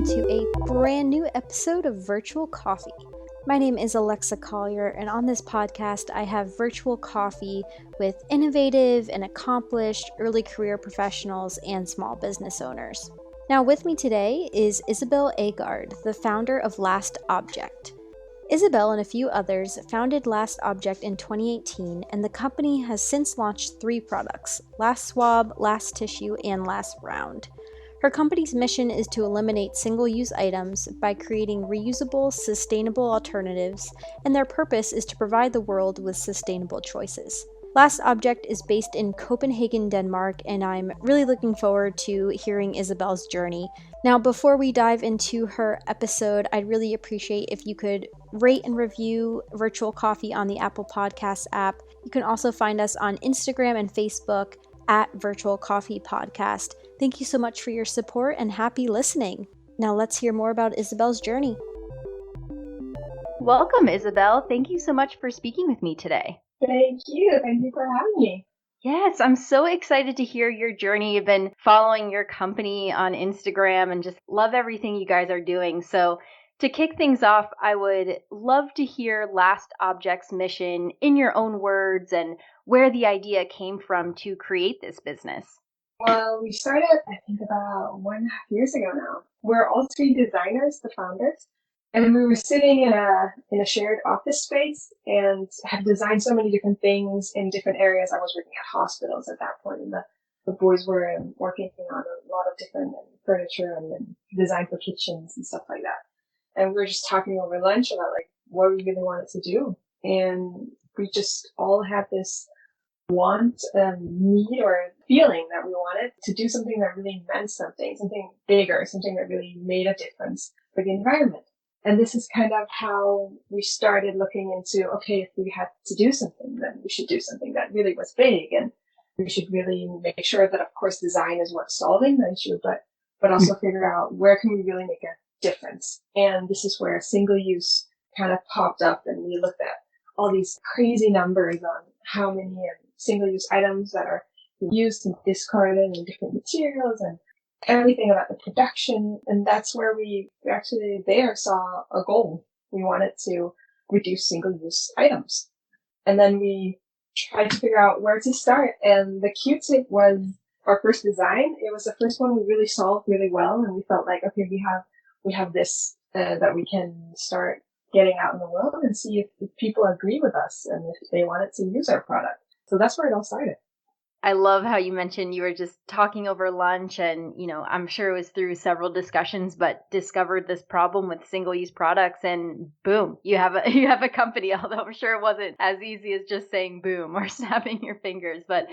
welcome to a brand new episode of Virtual Coffee. My name is Alexa Collier, and on this podcast, I have virtual coffee with innovative and accomplished early career professionals and small business owners. Now, with me today is Isabel Aagaard, the founder of LastObject. Isabel and a few others founded LastObject in 2018, and the company has since launched 3 products: Last Swab, Last Tissue, and Last Round. Her company's mission is to eliminate single-use items by creating reusable, sustainable alternatives, and their purpose is to provide the world with sustainable choices. LastObject is based in Copenhagen, Denmark, and I'm really looking forward to hearing Isabel's journey. Now, before we dive into her episode, I'd really appreciate if you could rate and review Virtual Coffee on the Apple Podcasts app. You can also find us on Instagram and Facebook at Virtual Coffee Podcast. Thank you so much for your support and happy listening. Now let's hear more about Isabel's journey. Welcome, Isabel. Thank you so much for speaking with me today. Thank you. Thank you for having me. Yes, I'm so excited to hear your journey. I've been following your company on Instagram and just love everything you guys are doing. So to kick things off, I would love to hear LastObject's mission in your own words and where the idea came from to create this business. Well, we started, I think, about 1.5 years ago now. We're all 3 designers, the founders, and we were sitting in a shared office space and had designed so many different things in different areas. I was working at hospitals at that point, and the boys were working on a lot of different furniture and design for kitchens and stuff like that. And we were just talking over lunch about like what we really wanted to do, and we just all had this want, need, or feeling that we wanted to do something that really meant something bigger, something that really made a difference for the environment. And this is kind of how we started looking into, okay, if we had to do something, then we should do something that really was big, and we should really make sure that, of course, design is what's solving the issue, but also figure out where can we really make a difference. And this is where single use kind of popped up, and we looked at all these crazy numbers on how many single-use items that are used and discarded in different materials and everything about the production. And that's where we actually there saw a goal. We wanted to reduce single-use items. And then we tried to figure out where to start. And the Q-tip was our first design. It was the first one we really solved really well. And we felt like, okay, we have this that we can start getting out in the world and see if people agree with us and if they wanted to use our product. So that's where it all started. I love how you mentioned you were just talking over lunch and, I'm sure it was through several discussions, but discovered this problem with single-use products and boom, you have a company, although I'm sure it wasn't as easy as just saying boom or snapping your fingers, but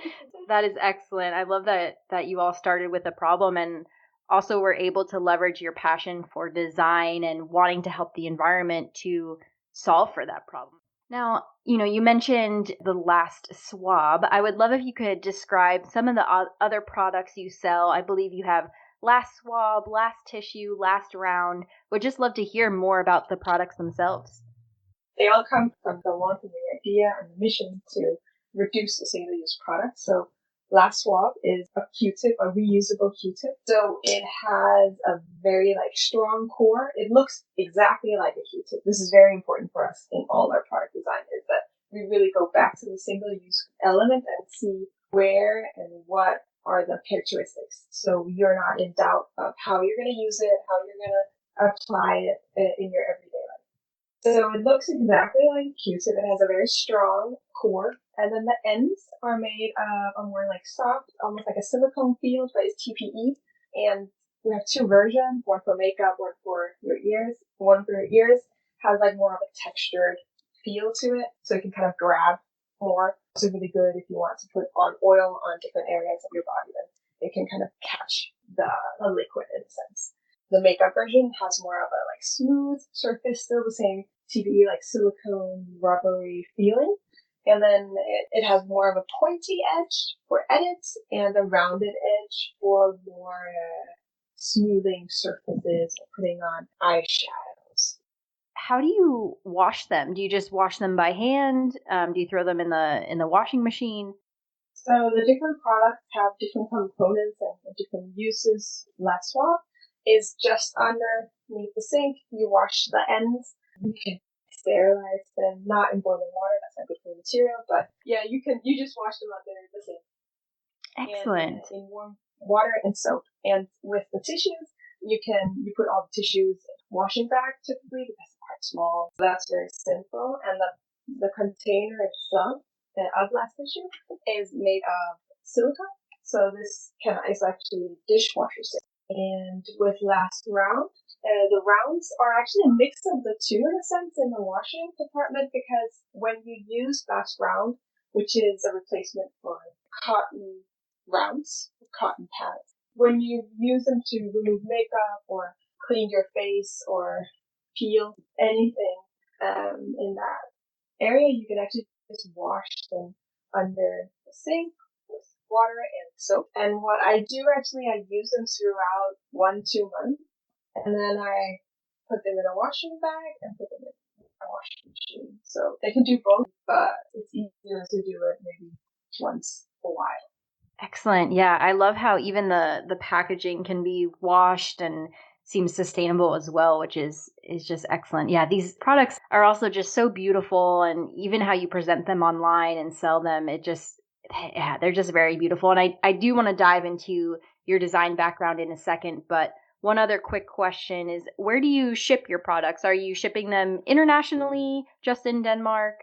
that is excellent. I love that you all started with a problem and also were able to leverage your passion for design and wanting to help the environment to solve for that problem. Now, you mentioned the Last Swab. I would love if you could describe some of the other products you sell. I believe you have Last Swab, Last Tissue, Last Round. Would just love to hear more about the products themselves. They all come from the want and the idea and the mission to reduce the single-use product. So Last Swab is a Q-tip, a reusable Q-tip. So it has a very strong core. It looks exactly like a Q-tip. This is very important for us in all our product design, is that we really go back to the single-use element and see where and what are the characteristics. So you're not in doubt of how you're going to use it, how you're going to apply it in your everyday life. So it looks exactly like a Q-tip. It has a very strong core, and then the ends are made of a more soft, almost like a silicone feel, but it's TPE. And we have 2 versions, one for makeup, one for your ears. One for your ears has more of a textured feel to it, so it can kind of grab more. It's really good if you want to put on oil on different areas of your body, then it can kind of catch the liquid in a sense. The makeup version has more of a smooth surface, still the same TPE, silicone, rubbery feeling. And then it has more of a pointy edge for edits and a rounded edge for more smoothing surfaces or putting on eyeshadows. How do you wash them? Do you just wash them by hand? Do you throw them in the washing machine? So the different products have different components and different uses. Last Swab is just underneath the sink. You wash the ends. You can sterilize them, not in boiling water. That's not good for the material. But yeah, you just wash them under the sink. Excellent. And in warm water and soap. And with the tissues, you put all the tissues in a washing bag typically because they're quite small. So that's very simple. And the container itself of Last Tissue is made of silicone. So this is actually dishwasher safe. And with Last Round, the rounds are actually a mix of the two in a sense in the washing department, because when you use Last Round, which is a replacement for cotton rounds, cotton pads, when you use them to remove makeup or clean your face or peel anything in that area, you can actually just wash them under the sink with water and soap. And what I do actually, I use them throughout 1-2 months, and then I put them in a washing bag and put them in a washing machine. So they can do both, but it's easier to do it maybe once a while. Excellent. Yeah, I love how even the packaging can be washed and seems sustainable as well, which is just excellent. Yeah, these products are also just so beautiful, and even how you present them online and sell them, they're just very beautiful. And I do want to dive into your design background in a second, but one other quick question is, where do you ship your products? Are you shipping them internationally, just in Denmark?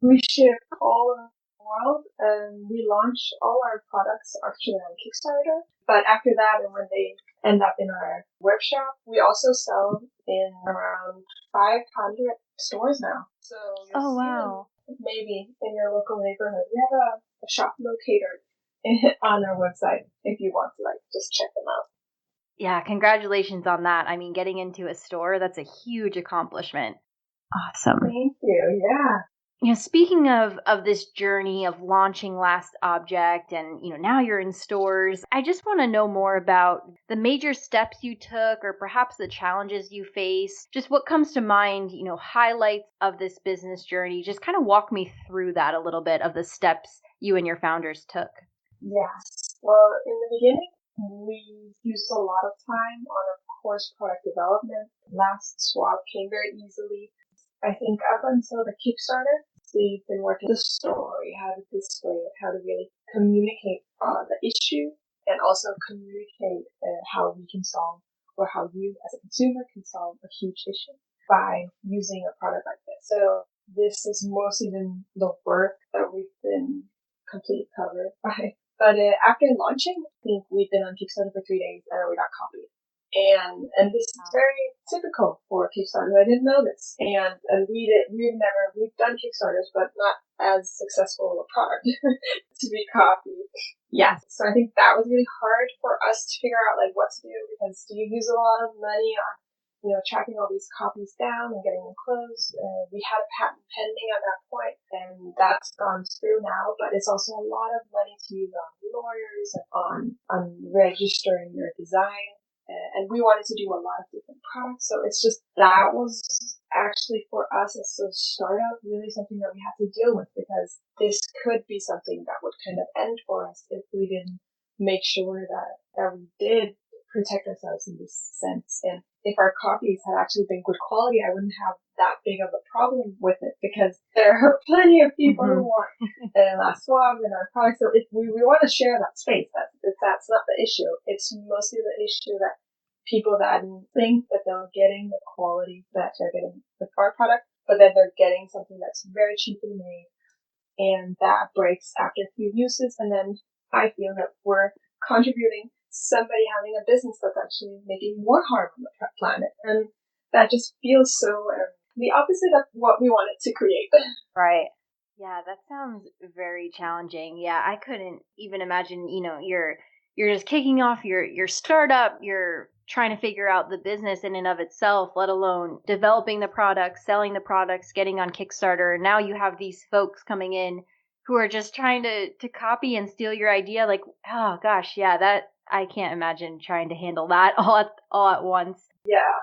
We ship all over the world, and we launch all our products actually on Kickstarter. But after that, and when they end up in our web shop, we also sell in around 500 stores now. So Oh, wow. Maybe in your local neighborhood, we have a shop locator on our website if you want to just check them out. Yeah, congratulations on that. I mean, getting into a store, that's a huge accomplishment. Awesome. Thank you. Yeah. Speaking of this journey of launching LastObject, and now you're in stores, I just want to know more about the major steps you took, or perhaps the challenges you faced. Just what comes to mind, highlights of this business journey. Just kind of walk me through that a little bit, of the steps you and your founders took. Yes. Well, in the beginning, we used a lot of time on, of course, product development. Last Swap came very easily. I think up until the Kickstarter, we've been working the story, how to display it, how to really communicate the issue, and also communicate how we can solve, or how you as a consumer can solve a huge issue by using a product like this. So this has mostly been the work that we've been completely covered by. But after launching, I think we've been on Kickstarter for 3 days, and we got copied. And this is very typical for Kickstarter. I didn't know this. And we've done Kickstarters, but not as successful a product to be copied. Yes. So I think that was really hard for us to figure out what to do, because do you use a lot of money on, tracking all these copies down and getting them closed? We had a patent pending at that point, and that's gone through now, but it's also a lot of money to use on lawyers and on registering your design. And we wanted to do a lot of different products. So it's just, that was actually for us as a startup really something that we had to deal with, because this could be something that would kind of end for us if we didn't make sure that we did protect ourselves in this sense. And if our copies had actually been good quality, I wouldn't have that big of a problem with it, because there are plenty of people who want Last Swab in our product. So if we want to share that space, that's not the issue. It's mostly the issue that people that think that they're getting the quality that they're getting with our product, but then they're getting something that's very cheaply made, and that breaks after a few uses. And then I feel that we're contributing somebody having a business that's actually making more harm on the planet. And that just feels so the opposite of what we wanted to create. Right. Yeah, that sounds very challenging. Yeah, I couldn't even imagine, you're just kicking off your startup, you're trying to figure out the business in and of itself, let alone developing the products, selling the products, getting on Kickstarter. And now you have these folks coming in who are just trying to copy and steal your idea. Like, oh gosh, yeah, that I can't imagine trying to handle that all at once. Yeah.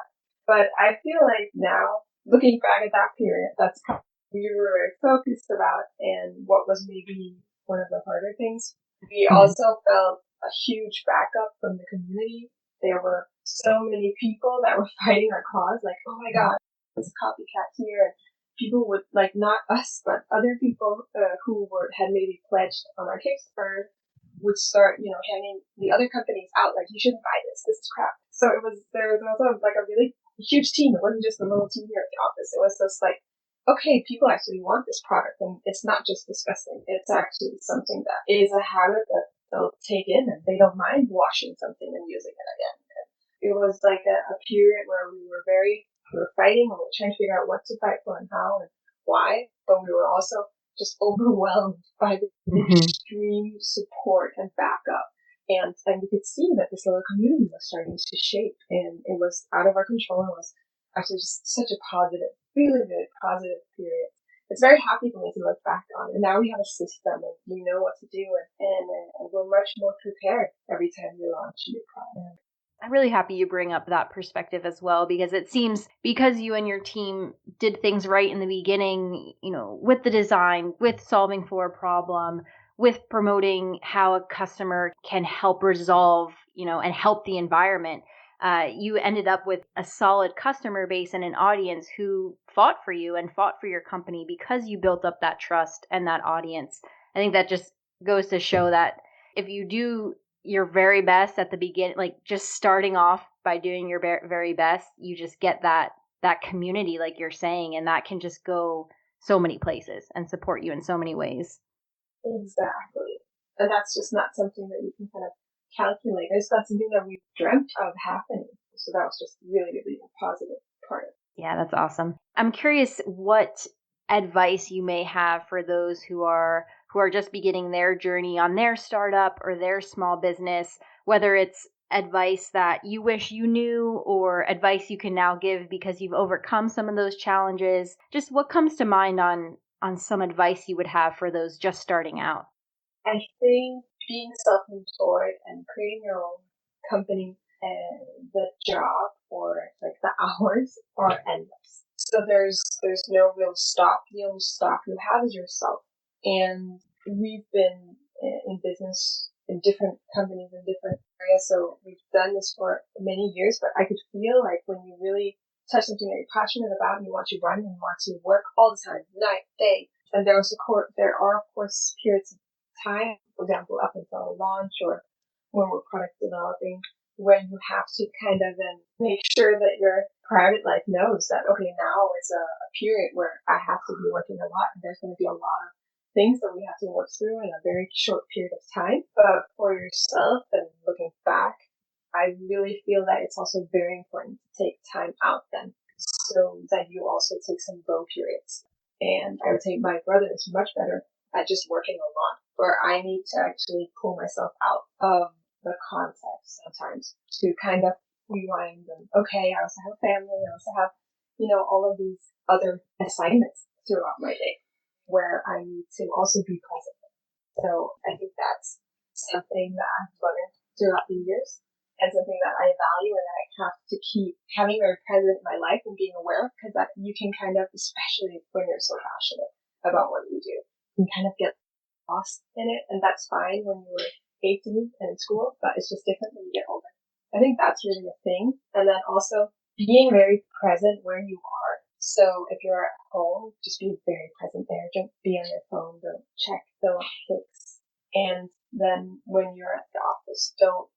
But I feel like now, looking back at that period, that's kind of what we were very focused about, and what was maybe one of the harder things. We also felt a huge backup from the community. There were so many people that were fighting our cause, like, oh my God, this copycat here. And people would, like, not us, but other people who had maybe pledged on our Kickstarter would start, handing the other companies out, like, you shouldn't buy this. This is crap. So there was also like a really huge team. It wasn't just a little team here at the office. It was just like, okay, people actually want this product, and it's not just disgusting. It's actually something that is a habit that they'll take in, and they don't mind washing something and using it again. And it was like a period where we were fighting, and we were trying to figure out what to fight for and how and why, but we were also just overwhelmed by the extreme support and backup. And we could see that this little community was starting to shape, and it was out of our control. It was actually just such a positive, really, really positive period. It's very happy for me to look back on. And now we have a system, and we know what to do, and we're much more prepared every time we launch a new product. I'm really happy you bring up that perspective as well, because it seems because you and your team did things right in the beginning, with the design, with solving for a problem, with promoting how a customer can help resolve, and help the environment, you ended up with a solid customer base and an audience who fought for you and fought for your company because you built up that trust and that audience. I think that just goes to show that if you do your very best at the beginning, like just starting off by doing your very best, you just get that community, like you're saying, and that can just go so many places and support you in so many ways. Exactly. And that's just not something that you can kind of calculate. It's not something that we dreamt of happening. So that was just really, really a positive part of it. Yeah, that's awesome. I'm curious what advice you may have for those who are just beginning their journey on their startup or their small business, whether it's advice that you wish you knew or advice you can now give because you've overcome some of those challenges. Just what comes to mind on some advice you would have for those just starting out? I think being self-employed and creating your own company, and the job or like the hours are endless. So there's no real stop. The only stop you have is yourself. And we've been in business in different companies in different areas. So we've done this for many years, but I could feel like when you really touch something that you're passionate about and you want to run and you want to work all the time, night, day. And there are of course periods of time, for example, up until launch or when we're product developing, when you have to kind of then make sure that your private life knows that, okay, now is a period where I have to be working a lot, and there's going to be a lot of things that we have to work through in a very short period of time. But for yourself and looking back, I really feel that it's also very important to take time out then, so that you also take some low periods. And I would say my brother is much better at just working a lot, where I need to actually pull myself out of the context sometimes to kind of rewind and, okay, I also have a family, I also have, all of these other assignments throughout my day where I need to also be present. So I think that's something that I've learned throughout the years and something that I value and that I have to keep having very present in my life and being aware of, because that you can kind of, especially when you're so passionate about what you do, you can kind of get lost in it, and that's fine when you were 18 and in school, but it's just different when you get older. I think that's really a thing. And then also being very present where you are. So if you're at home, just be very present there. Don't be on your phone. Don't check. Don't fix. And then when you're at the office, don't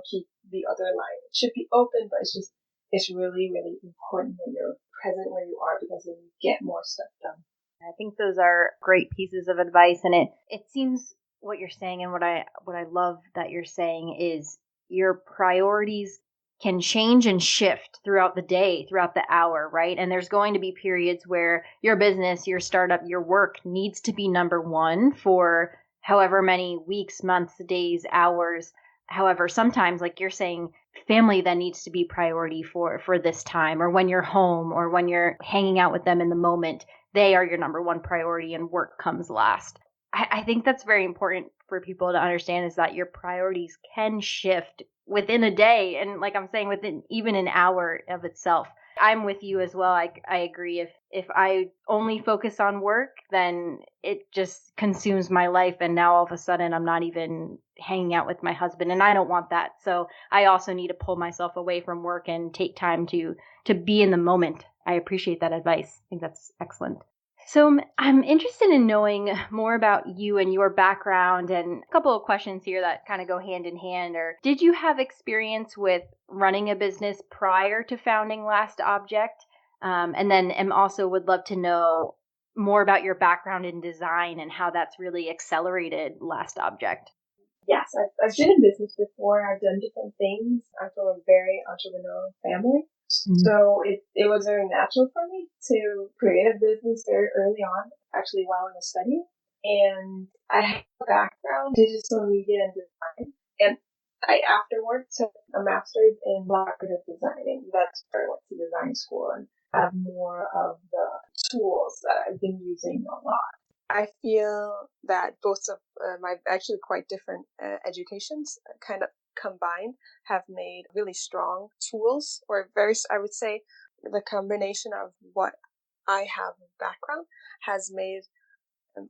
keep the other line. It should be open, but it's really, really important that you're present where you are, because then you get more stuff done. I think those are great pieces of advice, and it seems what you're saying, and what I love that you're saying is your priorities can change and shift throughout the day, throughout the hour, right? And there's going to be periods where your business, your startup, your work needs to be number one for however many weeks, months, days, hours. However, sometimes, like you're saying, family then needs to be priority for this time, or when you're home, or when you're hanging out with them in the moment. They are your number one priority and work comes last. I think that's very important for people to understand, is that your priorities can shift within a day. And like I'm saying, within even an hour of itself. I'm with you as well. I agree. If I only focus on work, then it just consumes my life. And now all of a sudden I'm not even hanging out with my husband, and I don't want that. So I also need to pull myself away from work and take time to be in the moment. I appreciate that advice. I think that's excellent. So I'm interested in knowing more about you and your background, and a couple of questions here that kind of go hand in hand. Or did you have experience with running a business prior to founding LastObject? And then also would love to know more about your background in design and how that's really accelerated LastObject. Yes, I've been in business before. I've done different things. I'm from a very entrepreneurial family. So it was very natural for me to create a business very early on, actually while I was studying. And I have a background in digital media and design. And I afterward took a master's in collaborative designing. That's where I went to design school and have more of the tools that I've been using a lot. I feel that both of my actually quite different educations kind of combined have made really strong tools, or I would say the combination of what I have background has made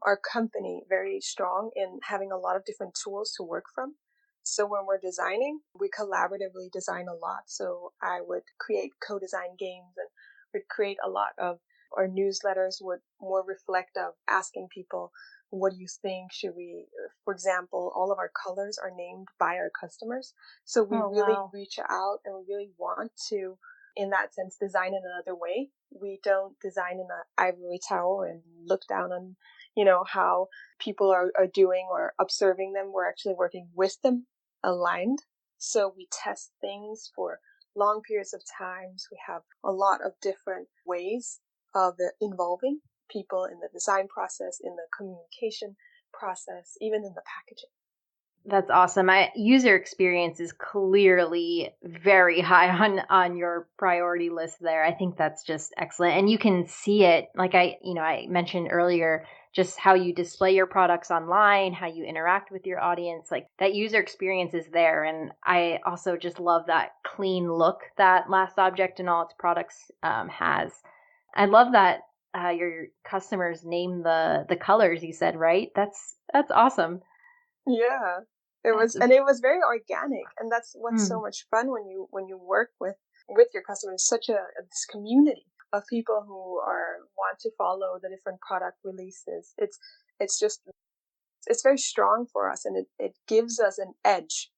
our company very strong in having a lot of different tools to work from. So when we're designing, we collaboratively design a lot. So I would create co-design games and would create a lot of our newsletters would more reflect of asking people, what do you think? Should we, for example, all of our colors are named by our customers. So we really reach out and we really want to, in that sense, design in another way. We don't design in an ivory tower and look down on, how people are doing or observing them. We're actually working with them aligned. So we test things for long periods of times. We have a lot of different ways of involving people in the design process, in the communication process, even in the packaging. That's awesome. User experience is clearly very high on your priority list there. I think that's just excellent. And you can see it, like I mentioned earlier, just how you display your products online, how you interact with your audience, like that user experience is there. And I also just love that clean look that LastObject and all its products has. I love that your customers name the colors you said, right? That's awesome. Yeah. It was very organic, and that's what's so much fun when you work with your customers. Such this community of people who want to follow the different product releases. It's very strong for us, and it gives us an edge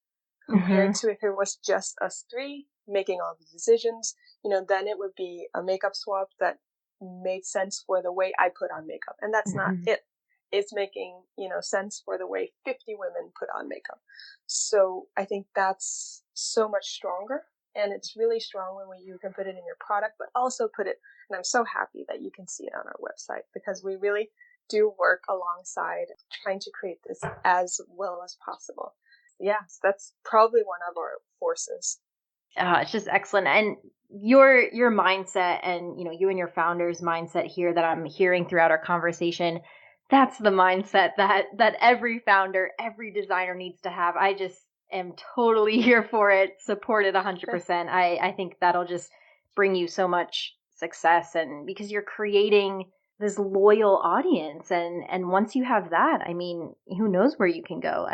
compared to if it was just us three making all the decisions. Then it would be a makeup swap that made sense for the way I put on makeup, and that's not it. It's making, sense for the way 50 women put on makeup. So I think that's so much stronger. And it's really strong when you can put it in your product, but also put it, and I'm so happy that you can see it on our website, because we really do work alongside trying to create this as well as possible. Yes, that's probably one of our forces. It's just excellent. And your mindset and, you and your founder's mindset here that I'm hearing throughout our conversation, that's the mindset that every founder, every designer needs to have. I just am totally here for it, support it 100%. I think that'll just bring you so much success, and because you're creating this loyal audience, and once you have that, I mean, who knows where you can go.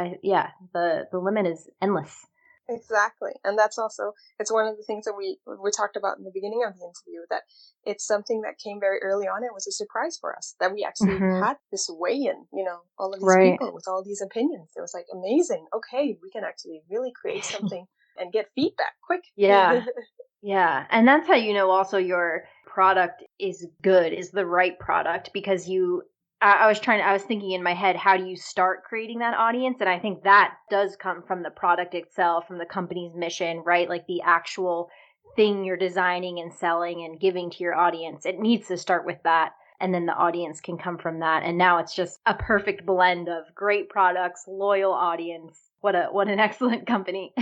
The limit is endless. Exactly. And that's also, it's one of the things that we talked about in the beginning of the interview, that it's something that came very early on. It was a surprise for us that we actually had this weigh-in, all of these people with all these opinions. It was like amazing. Okay, we can actually really create something and get feedback quick. Yeah. Yeah. And that's how also your product is good, is the right product, because I was thinking in my head, how do you start creating that audience? And I think that does come from the product itself, from the company's mission, right? Like the actual thing you're designing and selling and giving to your audience. It needs to start with that. And then the audience can come from that. And now it's just a perfect blend of great products, loyal audience. What an excellent company.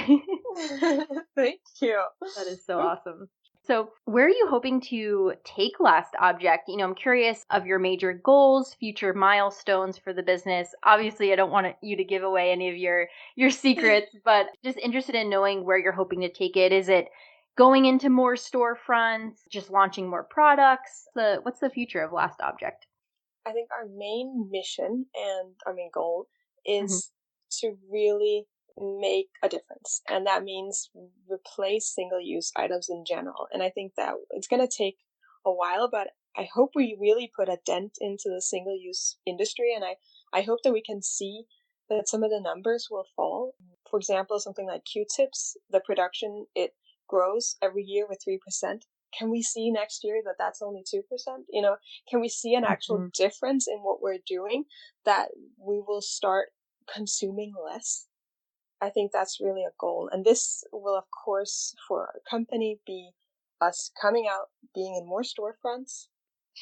Thank you. That is so awesome. So where are you hoping to take LastObject? I'm curious of your major goals, future milestones for the business. Obviously, I don't want you to give away any of your secrets, but just interested in knowing where you're hoping to take it. Is it going into more storefronts, just launching more products? What's the future of LastObject? I think our main mission and our main goal Mm-hmm. is to really make a difference. And that means replace single use items in general. And I think that it's going to take a while, but I hope we really put a dent into the single use industry. And I hope that we can see that some of the numbers will fall. For example, something like Q-tips, the production, it grows every year with 3%. Can we see next year that that's only 2%? Can we see an actual difference in what we're doing, that we will start consuming less? I think that's really a goal. And this will, of course, for our company be us coming out, being in more storefronts,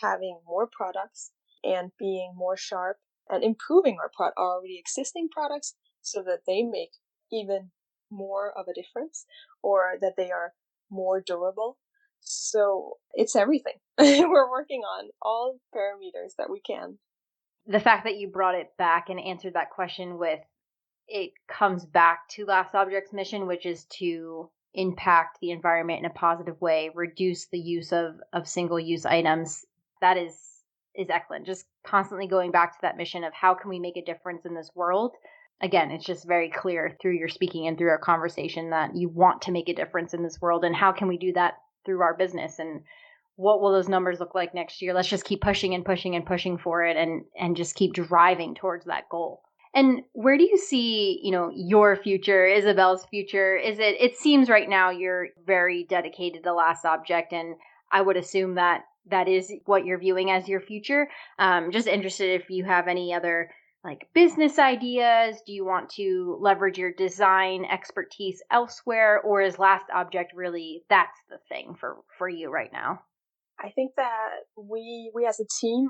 having more products, and being more sharp and improving our already existing products so that they make even more of a difference, or that they are more durable. So it's everything. We're working on all parameters that we can. The fact that you brought it back and answered that question with it comes back to LastObject's mission, which is to impact the environment in a positive way, reduce the use of single-use items. That is excellent. Just constantly going back to that mission of how can we make a difference in this world. Again, it's just very clear through your speaking and through our conversation that you want to make a difference in this world. And how can we do that through our business? And what will those numbers look like next year? Let's just keep pushing and pushing and pushing for it and just keep driving towards that goal. And where do you see, your future, Isabel's future? It seems right now you're very dedicated to LastObject, and I would assume that is what you're viewing as your future. Just interested if you have any other like business ideas. Do you want to leverage your design expertise elsewhere, or is LastObject really that's the thing for you right now? I think that we as a team,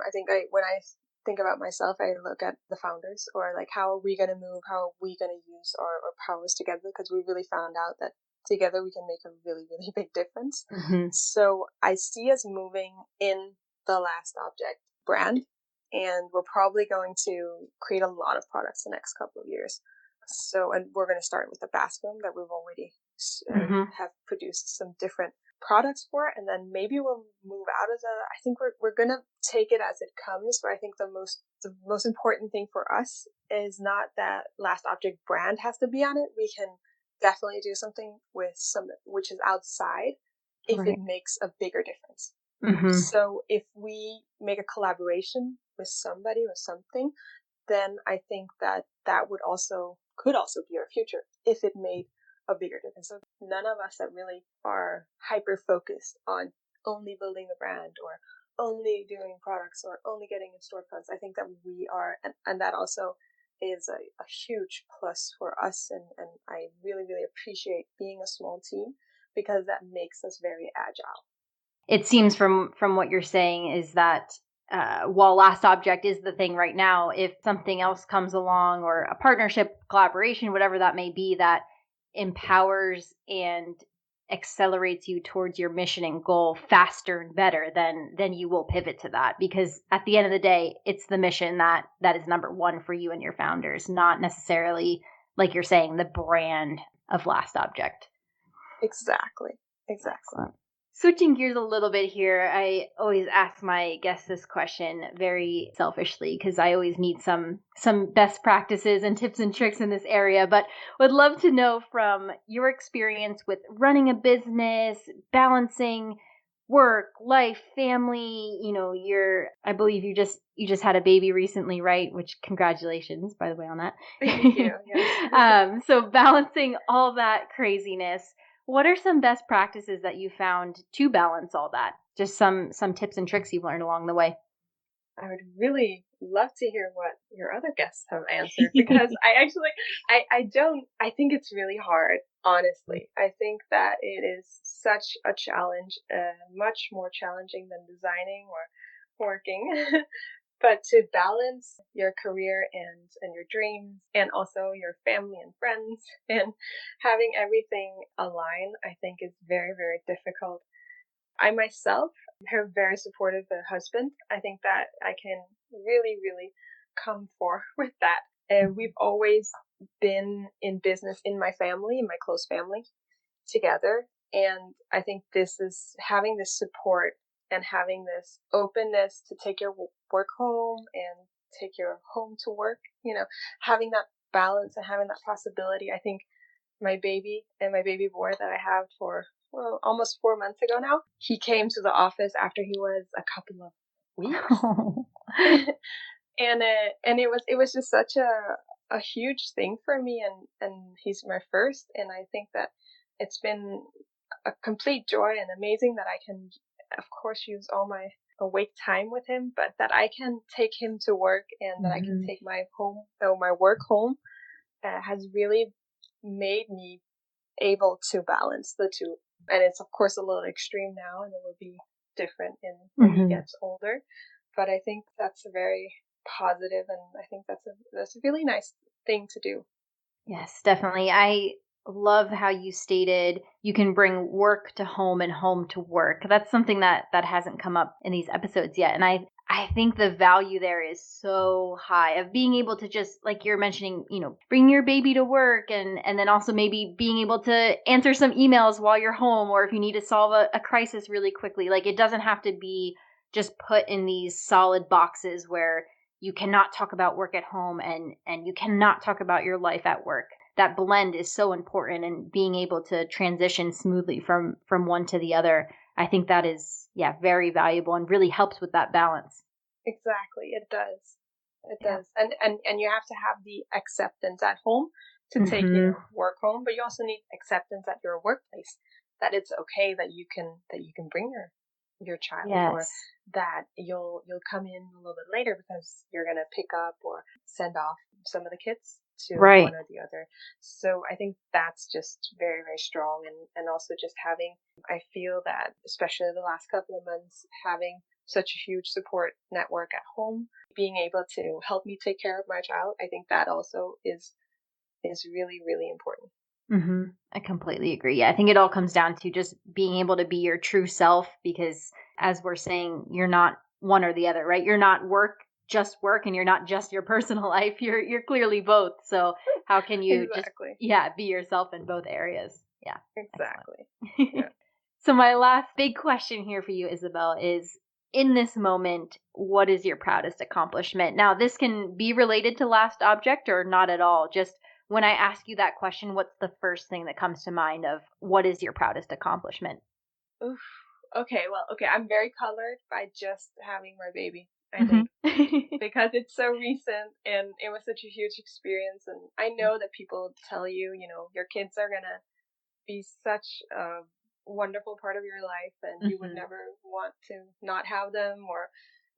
when I think about myself, I look at the founders, or like, how are we going to move? How are we going to use our powers together? Because we really found out that together we can make a really, really big difference. Mm-hmm. So I see us moving in the LastObject brand, and we're probably going to create a lot of products the next couple of years. So, and we're going to start with the bathroom that we've already have produced some different products for it, and then maybe we'll move out of I think we're gonna take it as it comes. But I think the most important thing for us is not that LastObject brand has to be on it. We can definitely do something with some which is outside if Right. it makes a bigger difference. Mm-hmm. So if we make a collaboration with somebody or something, then I think that could also be our future if it made a bigger difference. So none of us that really are hyper focused on only building the brand or only doing products or only getting in storefronts. I think that we are, and that also is a huge plus for us. And I really, really appreciate being a small team, because that makes us very agile. It seems from what you're saying is that while LastObject is the thing right now, if something else comes along, or a partnership, collaboration, whatever that may be, that empowers and accelerates you towards your mission and goal faster and better, then you will pivot to that, because at the end of the day, it's the mission that is number one for you and your founders, not necessarily, like you're saying, the brand of LastObject. Exactly. Excellent. Switching gears a little bit here, I always ask my guests this question very selfishly, because I always need some best practices and tips and tricks in this area, but would love to know from your experience with running a business, balancing work, life, family. I believe you just had a baby recently, right? Which, congratulations, by the way, on that. Thank you. Yes. So balancing all that craziness, what are some best practices that you found to balance all that? Just some tips and tricks you've learned along the way. I would really love to hear what your other guests have answered, because I think it's really hard, honestly. I think that it is such a challenge, much more challenging than designing or working. But to balance your career and your dreams, and also your family and friends, and having everything align, I think is very, very difficult. I myself have a very supportive husband. I think that I can really, really come forward with that. And we've always been in business in my family, in my close family, together. And I think this is having this support and having this openness to take your work home and take your home to work, having that balance and having that possibility. I think my baby and my baby boy that I have for almost 4 months ago now, he came to the office after he was a couple of weeks. And it was just such a huge thing for me, and he's my first, and I think that it's been a complete joy and amazing that I can, of course, use all my awake time with him, but that I can take him to work and that I can take my work home, has really made me able to balance the two. And it's of course a little extreme now, and it will be different when he gets older. But I think that's a very positive, and I think that's a really nice thing to do. Yes, definitely. I love how you stated you can bring work to home and home to work. That's something that hasn't come up in these episodes yet. And I think the value there is so high of being able to just, like you're mentioning, bring your baby to work, and then also maybe being able to answer some emails while you're home, or if you need to solve a crisis really quickly. Like, it doesn't have to be just put in these solid boxes where you cannot talk about work at home and you cannot talk about your life at work. That blend is so important, and being able to transition smoothly from one to the other. I think that is, very valuable and really helps with that balance. Exactly, it does. It does. And you have to have the acceptance at home to take work home, but you also need acceptance at your workplace, that it's okay that you can bring your child, or that you'll come in a little bit later because you're going to pick up or send off some of the kids to one or the other. So I think that's just very, very strong. And also just having, I feel that especially the last couple of months, having such a huge support network at home, being able to help me take care of my child, I think that also is really, really important. I completely agree. Yeah, I think it all comes down to just being able to be your true self, because as we're saying, you're not one or the other, right? You're not just work, and you're not just your personal life. You're clearly both. So how can you just be yourself in both areas? Yeah. Exactly. Yeah. So my last big question here for you, Isabel, is, in this moment, what is your proudest accomplishment? Now, this can be related to Last Object or not at all. Just when I ask you that question, what's the first thing that comes to mind of what is your proudest accomplishment? Oof. Okay, I'm very colored by just having my baby, I think, because it's so recent and it was such a huge experience. And I know that people tell you, your kids are gonna be such a wonderful part of your life, and you would never want to not have them or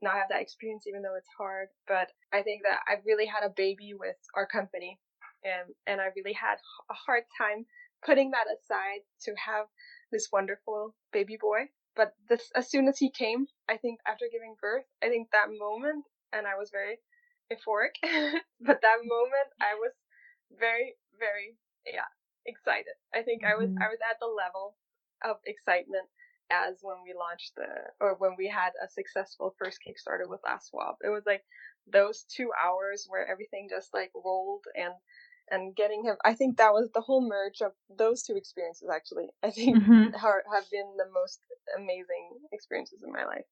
not have that experience, even though it's hard. But I think that I really had a baby with our company, and I really had a hard time putting that aside to have this wonderful baby boy. But as soon as he came, I think after giving birth, I think that moment, and I was very euphoric, but that moment I was very, very, excited. I think I was at the level of excitement as when we launched when we had a successful first Kickstarter with Last Swap. It was like those 2 hours where everything just like rolled, and getting him. I think that was the whole merge of those two experiences. Actually, I think have been the most amazing experiences in my life.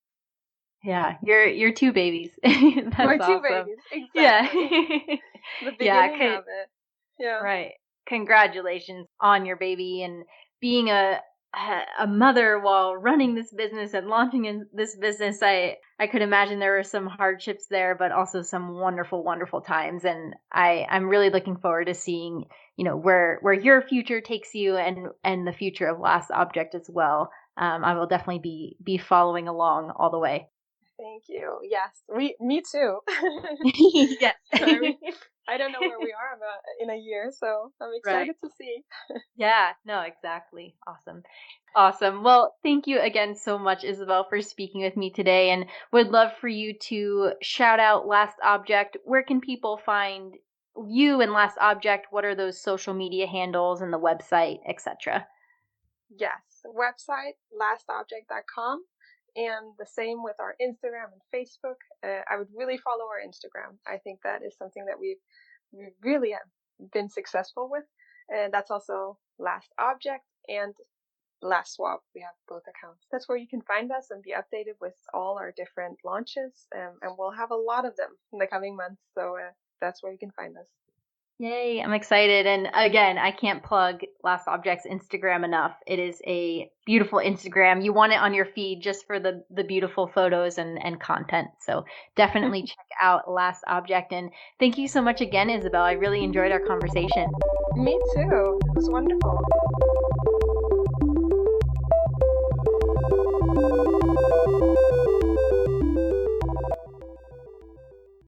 Yeah, your two babies. That's my two awesome. babies, exactly. Yeah. The beginning of it. Yeah. Right. Congratulations on your baby, and being a mother while running this business and launching in this business. I could imagine there were some hardships there, but also some wonderful, wonderful times. And I'm really looking forward to seeing, where your future takes you, and the future of Last Object as well. I will definitely be following along all the way. Thank you. Yes, me too. Yes. I don't know where we are about in a year, so I'm excited to see. Yeah, no, exactly. Awesome. Awesome. Well, thank you again so much, Isabel, for speaking with me today, and would love for you to shout out Last Object. Where can people find you and Last Object? What are those social media handles and the website, etc.? Yes, website lastobject.com, and the same with our Instagram and Facebook. I would really follow our Instagram. I think that is something that we really have been successful with, and that's also Last Object. And LastSwap. We have both accounts. That's where you can find us and be updated with all our different launches. And we'll have a lot of them in the coming months. So that's where you can find us. Yay, I'm excited. And again, I can't plug LastObject's Instagram enough. It is a beautiful Instagram. You want it on your feed just for the beautiful photos and content. So definitely check out LastObject. And thank you so much again, Isabel. I really enjoyed our conversation. Me too. It was wonderful.